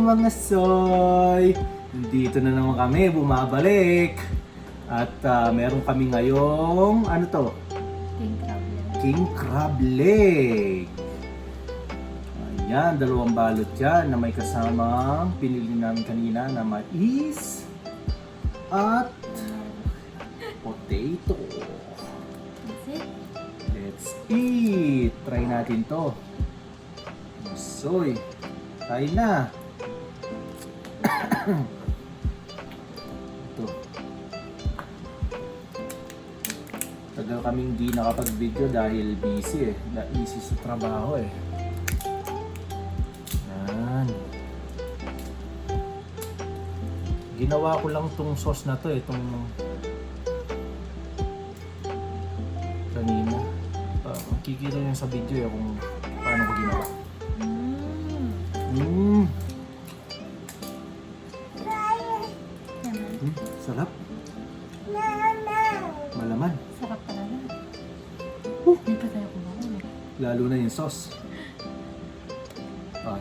mga soy! Dito na naman kami, bumabalik. At meron kami ngayong, ano to? King crab leg. King crab leg. Ayan, dalawang balot yan na may kasamang pinili namin kanina na mais at potato. That's it. Let's eat! Try natin to. Soy. Kain na. Ito. Tagal kaming di nakapag-video dahil busy eh. Busy sa trabaho eh. Yan. Ginawa ko lang tong sauce na to eh. Itong kanina. Kikita nyo sa video eh kung paano ko ginawa. Yaman. Sarap. Malaman. Sarap talaga. Hindi pa tayo kumain eh. Lalo na yung sauce.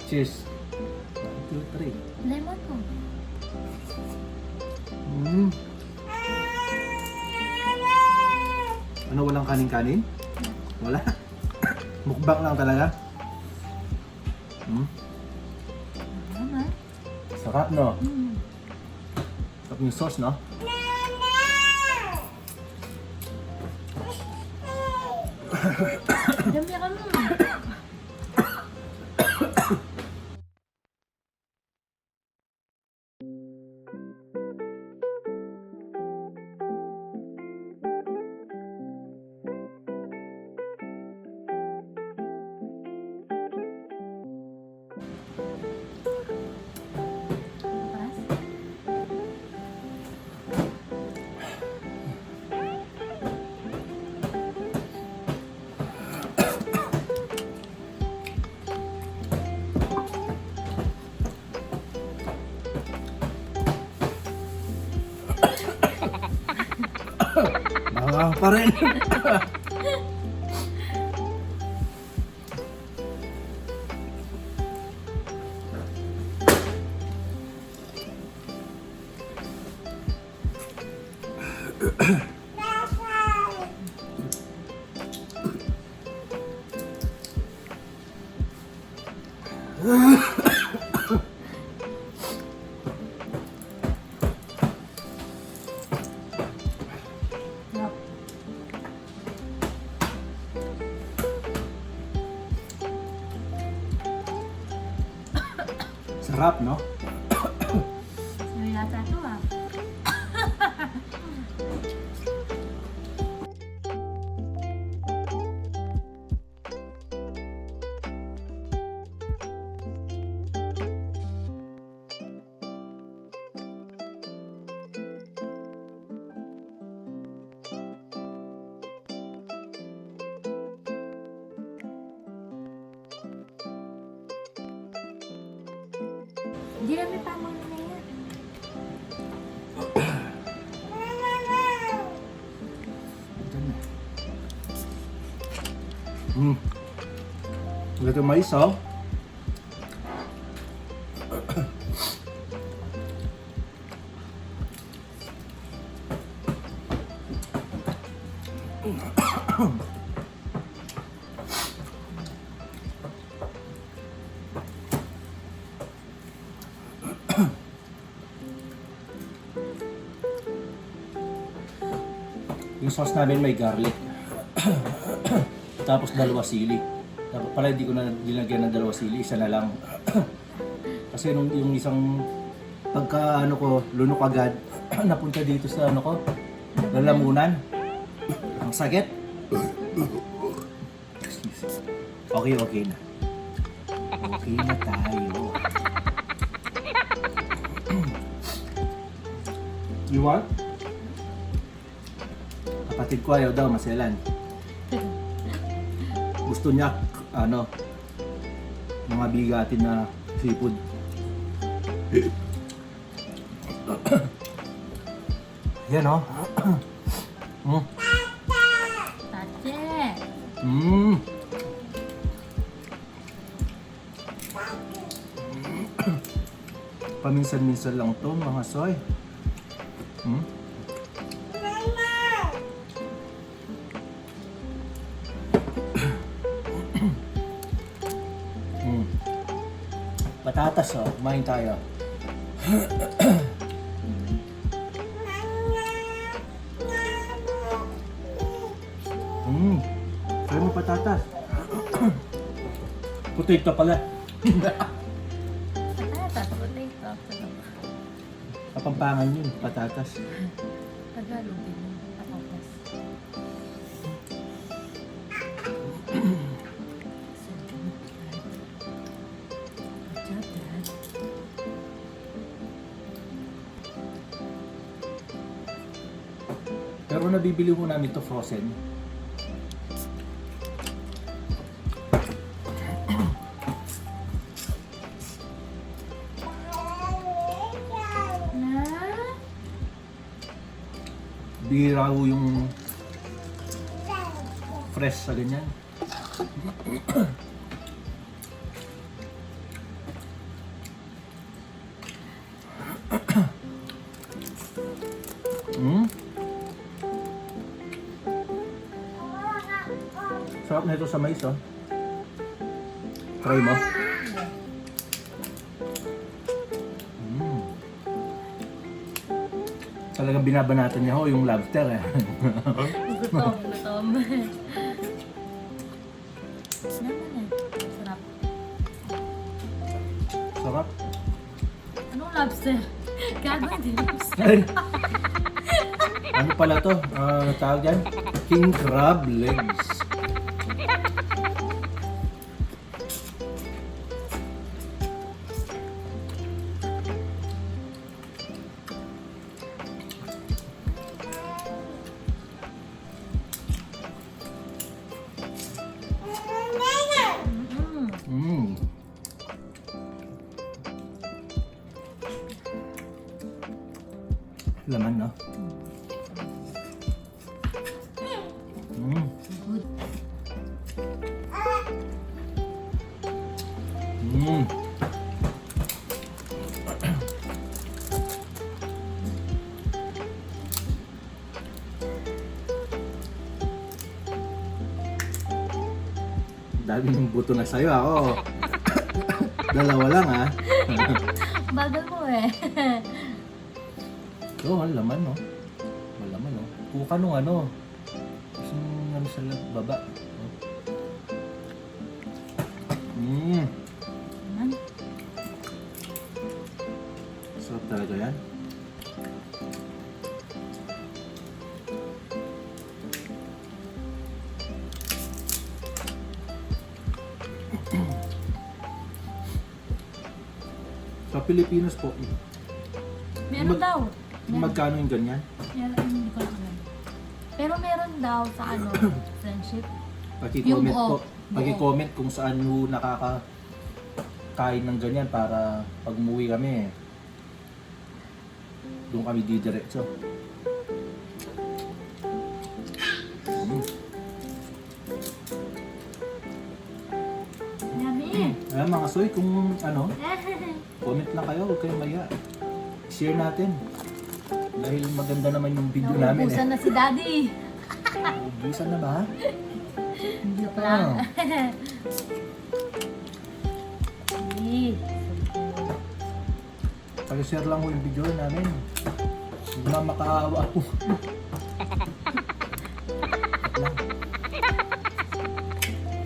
Cheers. 1, 2, 3. Lemon ko. Ano, walang kanin-kanin? Wala. Mukbang lang talaga. Yaman. Sarap, no? Sarap yung sauce, no? Dami ka mo. Paras? Baka pa rin. Sarap. Sarap, no? Sabi yata ito ah. Hindi namin pamang na yan. Ito mais, oh. Yung sauce namin may garlic. Tapos dalawa sili. Dapat pala hindi ko na dinagyan ng dalawa sili, isa na lang. Kasi nung yung isang pagka ano ko, lunok agad, napunta dito sa ano ko, lalamunan. Ang sakit. Okay na. Okay na tayo. You want? Kapatid ko ayaw daw, maselan. Gusto niya, ano, mga bigatin na seafood. Yan, oh. Tache! paminsan-minsan lang to mga soy. Hmm? Hmm. Patatas oh, kumain tayo. Hmm. Try mo patatas. Potato pala. Patatas, potato. Kapampangan yun, patatas. Tagalog din yun, patatas. Good job, Dad. Pero nabibili mo namin to frozen. Na? Bira ko yung fresh sa ganyan. Hmm? Sarap na ito sa mais, oh. Try mo. Mm. Talagang binabanatan niya ho yung lobster, eh. Gutom, gutom. Naman eh. Sarap. Sarap. Anong lobster? Gago, hindi lobster. Ay. Ano pala to? Tawag yan? King crab legs. Mm. Mm. Laman, no? Mm. Good. Mm. Dami ng buto na sa'yo, ako. Dalawa lang, ha? Bagal mo eh. Oo, ang laman, no? Malaman, no? Kuka nung ano. Kasi ano sa baba. Mm. Naman. Sarap talaga yan. Sa Pilipinas po, Meron Mag- daw. Meron. magkano yung ganyan? Meron, hindi ko lang alam. Pero meron daw sa ano, friendship. Paki-comment Yung buo. po. Paki-comment kung saan mo nakakain ng ganyan para pag umuwi kami, doon kami didiretso. Mm. Yummy. Ayan mga soy, kung ano, comment lang kayo, huwag kayong maya. Share natin. Dahil maganda naman yung video namin Naubusan na si Daddy. Ubusan na ba? Hindi ko lang. Hindi. Pag-share lang mo yung video namin. Huwag na makaawa po.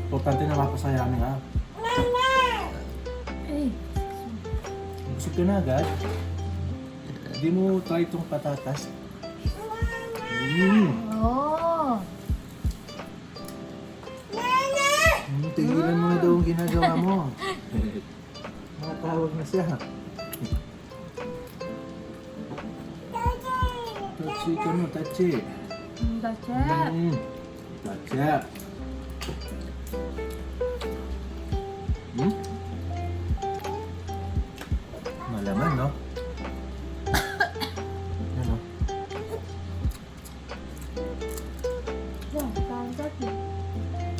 Importante na mapasaya namin, ha? Eh, Busog ka na agad. Hindi mo try itong patatas. oh. Tigilan mo na daw ang ginagawa mo. Makatawag na siya. Tachi ka mo, tachi. Gotcha. Tachi. Malaman, no? Ano?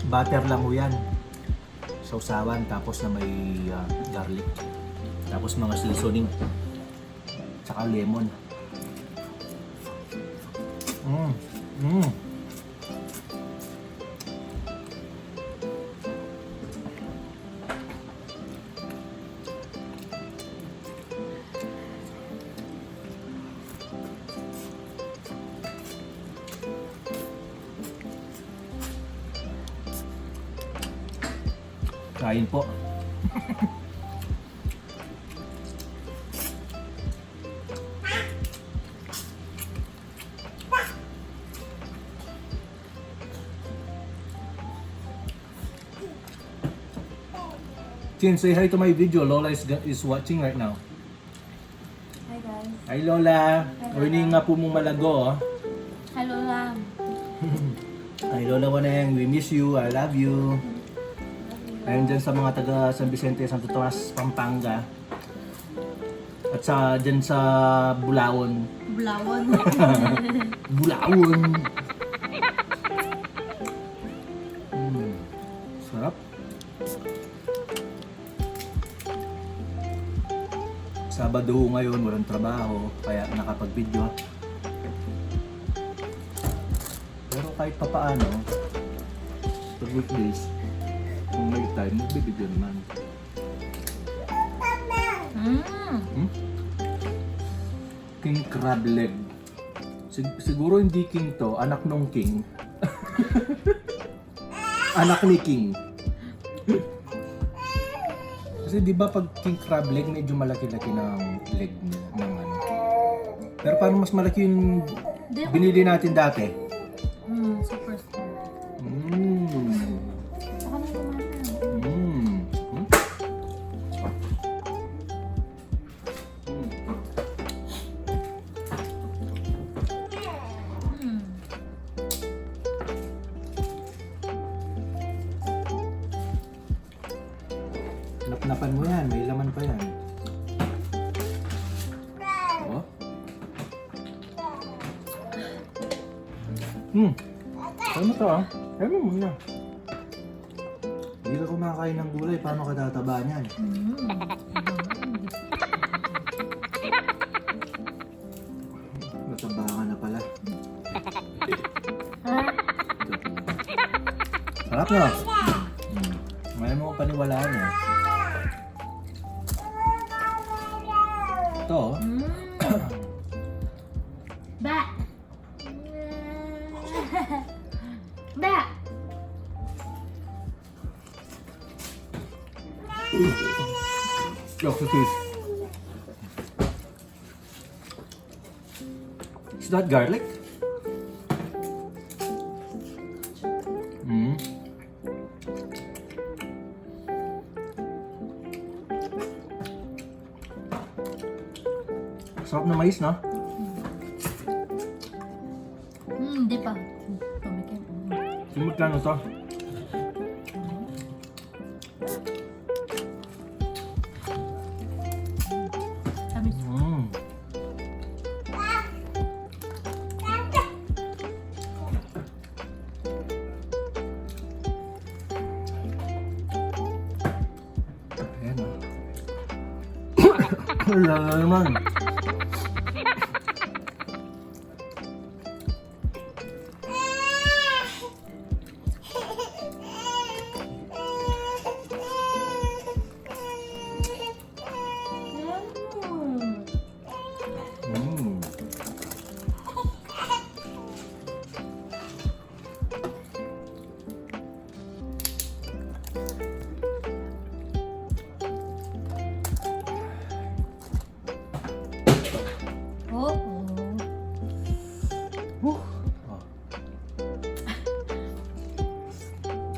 Butter lang ho yan. Sausawan, tapos na may garlic. Tapos mga seasoning. Tsaka lemon. Mm. Mm. Kain po. Chin, say hi to my video. Lola is watching right now. Hi guys. Hi Lola. Morning nga po mong malago. Oh. Hello lang. Hi Lola Waneng. We miss you. I love you. Ayun dyan sa mga taga San Vicente, Santo Tomas, Pampanga. At sa dyan sa Bulaon. Blawon. Bulaon! Sarap. Sabado ngayon, walang trabaho, kaya nakapag-video. Pero kahit pa paano, sa weekdays, kung may time, magbibideo naman. Hmm? King crab leg. Siguro hindi king to, anak nung king. Anak ni king. Kasi di ba pag king crab leg, medyo malaki-laki ng leg niya, ng ano. Pero paano mas malaki yung binili natin dati? Super star. Mmm. Saka na kumain. Mm. Hmm? Napnapan mo yan, may laman pa yan. Oh. Ano to ah? Ano mo muna. Hindi ka kumakain ng gulay, paano ka tataba niyan? Mataba ka na pala. Sarap na. Ngayon mo paniwalaan eh. Ito oh. Ba! Ba! Yuck, the taste. Is that garlic? Mm. Sarap na mais, no? Hindi pa. Tumikin. Simot lang ito. Tamis. Ayan o. Wala na naman. Mm. Oh. Oh.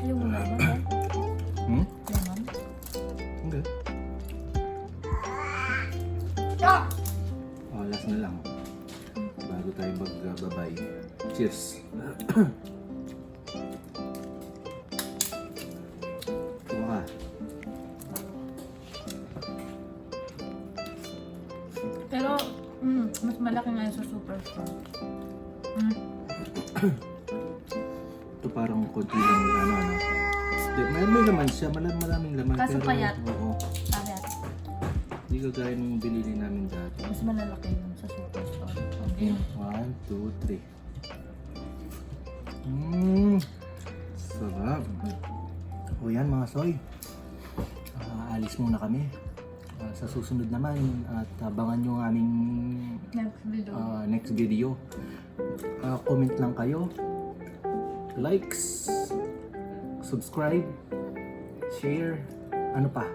Ayaw mo naman eh. Hmm? Lemon. Hindi. Ah! Oh, last na lang. Bago tayo magbabay. Cheers. Kuha ka. Pero, mas malaki nga yung sa superstar. Ito parang konti lang ano. Hindi, may laman siya. Maraming laman. Kaso pero, payat. Oo. Payat. Hindi kagaya nung binili namin dati. Mas malalaki yun. Sige. 1, 2, 3. Sarap. O yan mga soy. Alis muna kami. Sa susunod naman at abangan nyo ang aming Next video. next video. Comment lang kayo. Likes. Subscribe. Share. Ano pa?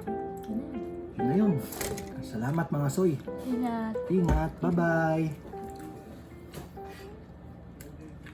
Yun na yun. Salamat mga soy. Ingat. Ingat. Bye-bye.